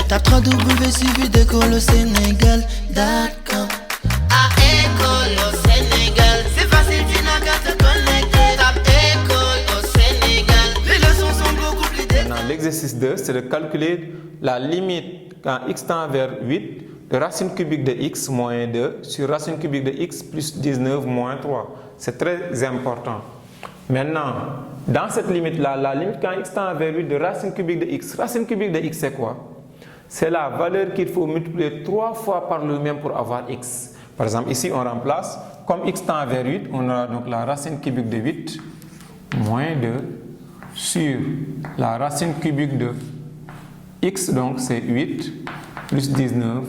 Tape 3W suivi d'école au Sénégal.com. À école au Sénégal, c'est facile, tu n'as qu'à te connecter. Tape école au Sénégal, les leçons sont beaucoup plus détaillées. Maintenant, l'exercice 2, c'est de calculer la limite quand x tend vers 8 de racine cubique de x moins 2 sur racine cubique de x plus 19 moins 3. C'est très important. Maintenant, dans cette limite-là, la limite quand x tend vers 8 de racine cubique de x c'est quoi? C'est la valeur qu'il faut multiplier 3 fois par le même pour avoir x. Par exemple, ici on remplace, comme x tend vers 8, on aura donc la racine cubique de 8 moins 2 sur la racine cubique de x, donc c'est 8 plus 19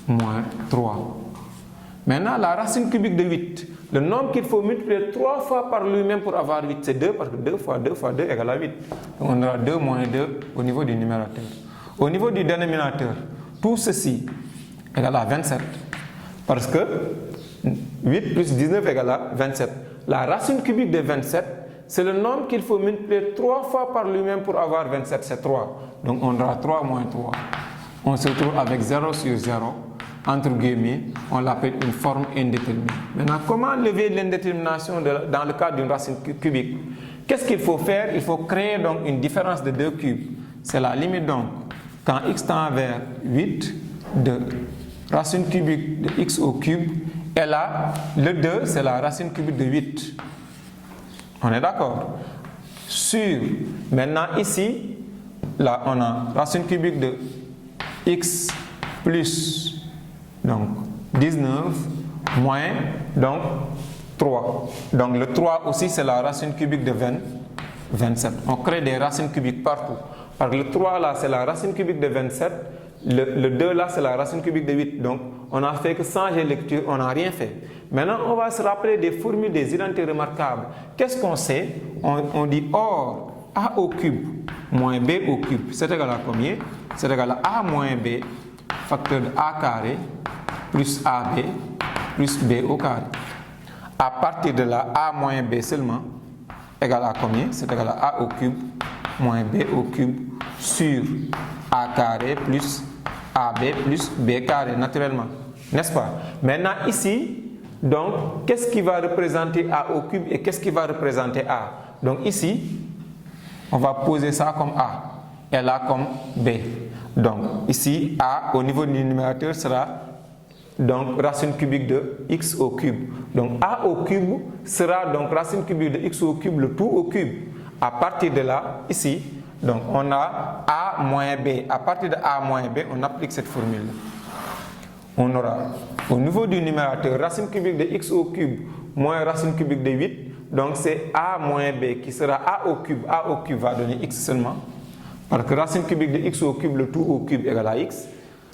moins 3. Maintenant, la racine cubique de 8, le nombre qu'il faut multiplier 3 fois par lui-même pour avoir 8, c'est 2, parce que 2 fois 2 fois 2 égale à 8. Donc on aura 2 moins 2 au niveau du numérateur. Au niveau du dénominateur, tout ceci égale à 27. Parce que 8 plus 19 égale à 27. La racine cubique de 27, c'est le nombre qu'il faut multiplier 3 fois par lui-même pour avoir 27, c'est 3. Donc on aura 3 moins 3. On se retrouve avec 0 sur 0. Entre guillemets, on l'appelle une forme indéterminée. Maintenant, comment lever l'indétermination dans le cadre d'une racine cubique? Qu'est-ce qu'il faut faire? Il faut créer donc une différence de 2 cubes. C'est la limite donc, quand x tend vers 8, de racine cubique de x au cube. Et là, le 2, c'est la racine cubique de 8. On est d'accord? Sur, maintenant ici, là on a racine cubique de x plus donc 19 moins donc 3. Donc le 3 aussi c'est la racine cubique de 27. On crée des racines cubiques partout. Parce que le 3 là c'est la racine cubique de 27. Le 2 là c'est la racine cubique de 8. Donc on n'a fait que changer lecture, on n'a rien fait. Maintenant on va se rappeler des formules des identités remarquables. Qu'est-ce qu'on sait? On dit or a au cube moins b au cube, c'est égal à combien? C'est égal à a moins b facteur de a carré plus ab plus b au carré. À partir de là, a moins b seulement égale à combien? C'est égal à a au cube moins b au cube sur a carré plus ab plus b carré naturellement. N'est-ce pas? Maintenant ici, donc, qu'est-ce qui va représenter a au cube et qu'est-ce qui va représenter a? Donc ici, on va poser ça comme a et là comme b. Donc ici, a au niveau du numérateur sera donc racine cubique de x au cube. Donc a au cube sera donc racine cubique de x au cube, le tout au cube. À partir de là, ici, donc on a a moins b. À partir de a moins b, on applique cette formule. On aura au niveau du numérateur racine cubique de x au cube moins racine cubique de 8. Donc c'est a moins b qui sera a au cube. A au cube va donner x seulement. Parce que racine cubique de x au cube, le tout au cube égale à x.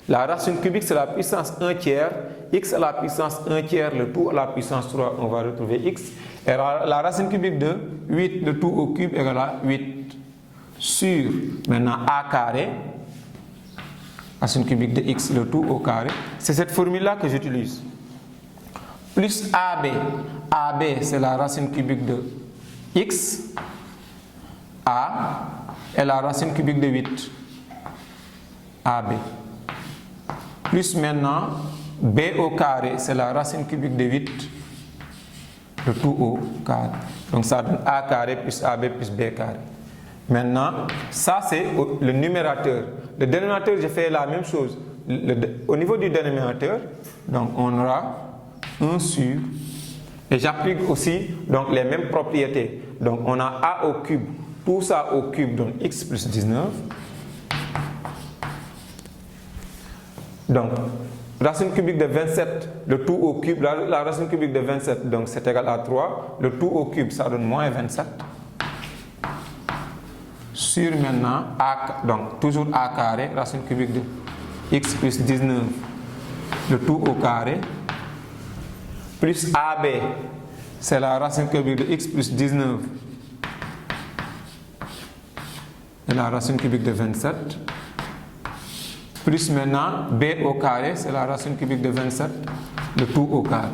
La racine cubique c'est la puissance 1 tiers. X à la puissance 1 tiers, le tout à la puissance 3, on va retrouver x. Et la racine cubique de 8, le tout au cube égale à 8. Sur, maintenant a carré, racine cubique de x, le tout au carré. C'est cette formule-là que j'utilise. Plus AB. AB, c'est la racine cubique de x. A est la racine cubique de 8. AB. Plus maintenant, b au carré, c'est la racine cubique de 8. Le tout au carré. Donc ça donne a carré plus ab plus b carré. Maintenant, ça c'est le numérateur. Le dénominateur, j'ai fait la même chose. Au niveau du dénominateur, donc on aura 1 sur, et j'applique aussi donc les mêmes propriétés. Donc on a a au cube, tout ça au cube donne x plus 19. Donc racine cubique de 27, le tout au cube, la racine cubique de 27, donc c'est égal à 3. Le tout au cube, ça donne moins 27. Sur maintenant, a, donc toujours a carré, racine cubique de x plus 19, le tout au carré, plus ab, c'est la racine cubique de x plus 19, et la racine cubique de 27. Plus maintenant, b au carré, c'est la racine cubique de 27, le tout au carré.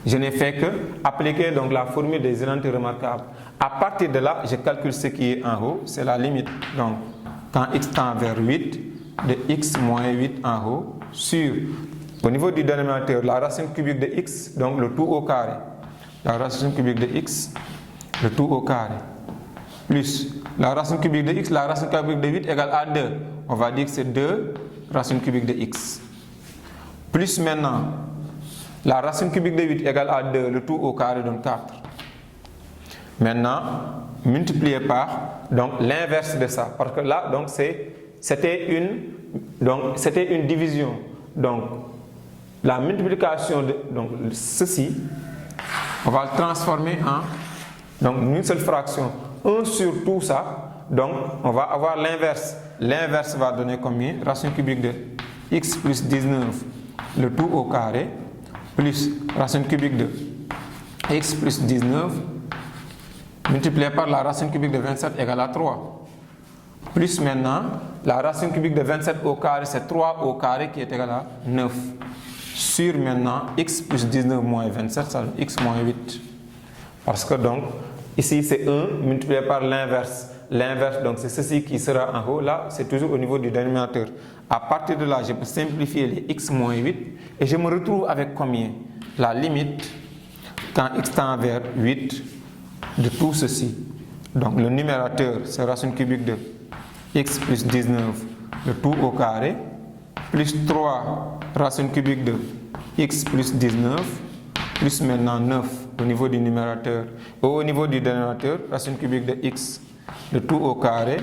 Je n'ai fait que appliquer donc la formule des identités remarquables. À partir de là, je calcule ce qui est en haut, c'est la limite. Donc, quand x tend vers 8, de x moins 8 en haut sur, au niveau du dénominateur, la racine cubique de x, donc le tout au carré. La racine cubique de x, le tout au carré. Plus la racine cubique de x, la racine cubique de 8 égale à 2. On va dire que c'est 2 racines cubiques de x. Plus maintenant, la racine cubique de 8 égale à 2, le tout au carré donne 4. Maintenant, multiplié par donc l'inverse de ça. Parce que là, donc c'était une division. Donc, la multiplication de donc, ceci, on va le transformer en donc, une seule fraction. 1 sur tout ça, donc on va avoir l'inverse. L'inverse va donner combien? Racine cubique de x plus 19, le tout au carré, plus racine cubique de x plus 19, multiplié par la racine cubique de 27 égale à 3. Plus maintenant, la racine cubique de 27 au carré, c'est 3 au carré qui est égal à 9. Sur maintenant, x plus 19 moins 27, ça donne x moins 8. Parce que donc, ici c'est 1 multiplié par l'inverse. L'inverse, donc c'est ceci qui sera en haut. Là, c'est toujours au niveau du dénominateur. À partir de là, je peux simplifier les x moins 8 et je me retrouve avec combien? La limite, quand x tend vers 8, de tout ceci. Donc le numérateur, c'est racine cubique de x plus 19, le tout au carré, plus 3 racine cubique de x plus 19, plus maintenant 9 au niveau du numérateur. Et au niveau du dénominateur, racine cubique de x, le tout au carré,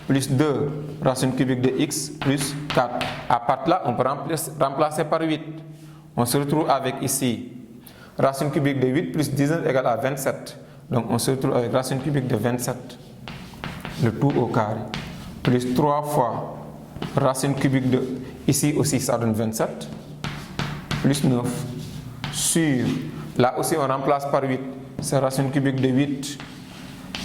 plus 2 racine cubique de x, plus 4. À partir de là, on peut remplacer par 8. On se retrouve avec ici, racine cubique de 8 plus 19 égale à 27. Donc on se retrouve avec racine cubique de 27, le tout au carré, plus 3 fois racine cubique de, ici aussi ça donne 27, plus 9, sur, là aussi on remplace par 8, c'est racine cubique de 8,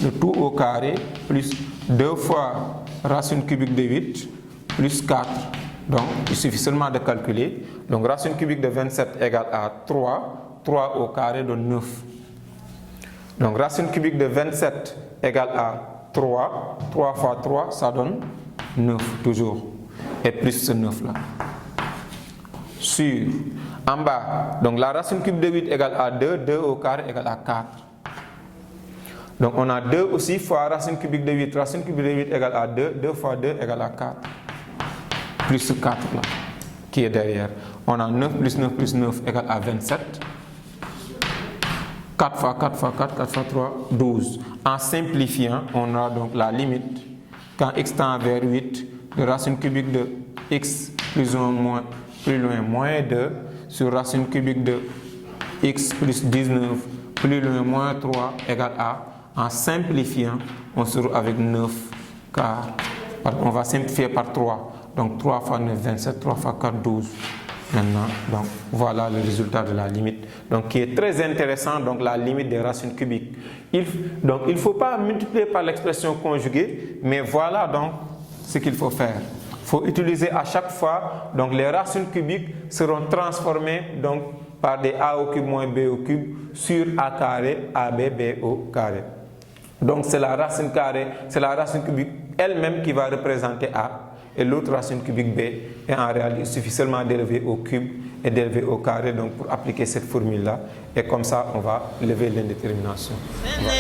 le tout au carré, plus 2 fois racine cubique de 8, plus 4. Donc il suffit seulement de calculer. Donc racine cubique de 27 égale à 3, 3 au carré donne 9. Donc racine cubique de 27 égale à 3, 3 fois 3, ça donne 9 toujours. Et plus ce 9 là. Sur, en bas, donc la racine cubique de 8 égale à 2, 2 au carré égale à 4. Donc on a 2 aussi fois racine cubique de 8, racine cubique de 8 égale à 2, 2 fois 2 égale à 4. Plus ce 4 là, qui est derrière. On a 9 plus 9 plus 9 égale à 27. 4 fois 4 fois 4, 4 fois 3, 12. En simplifiant, on a donc la limite, quand x tend vers 8, de racine cubique de x plus ou moins, plus loin, moins 2, sur racine cubique de x plus 19, plus loin, moins 3, égale à, en simplifiant, on se retrouve avec 9, car on va simplifier par 3. Donc 3 fois 9, 27, 3 fois 4, 12. Maintenant, donc voilà le résultat de la limite, donc qui est très intéressant, donc la limite des racines cubiques. Donc il ne faut pas multiplier par l'expression conjuguée, mais voilà donc ce qu'il faut faire. Il faut utiliser à chaque fois, donc les racines cubiques seront transformées donc par des a au cube moins b au cube sur a carré, ab, b au carré. Donc c'est la racine carrée, c'est la racine cubique elle-même qui va représenter a. Et l'autre racine cubique b, et en réalité, il suffit seulement d'élever au cube et d'élever au carré, donc pour appliquer cette formule-là, et comme ça, on va lever l'indétermination. Voilà.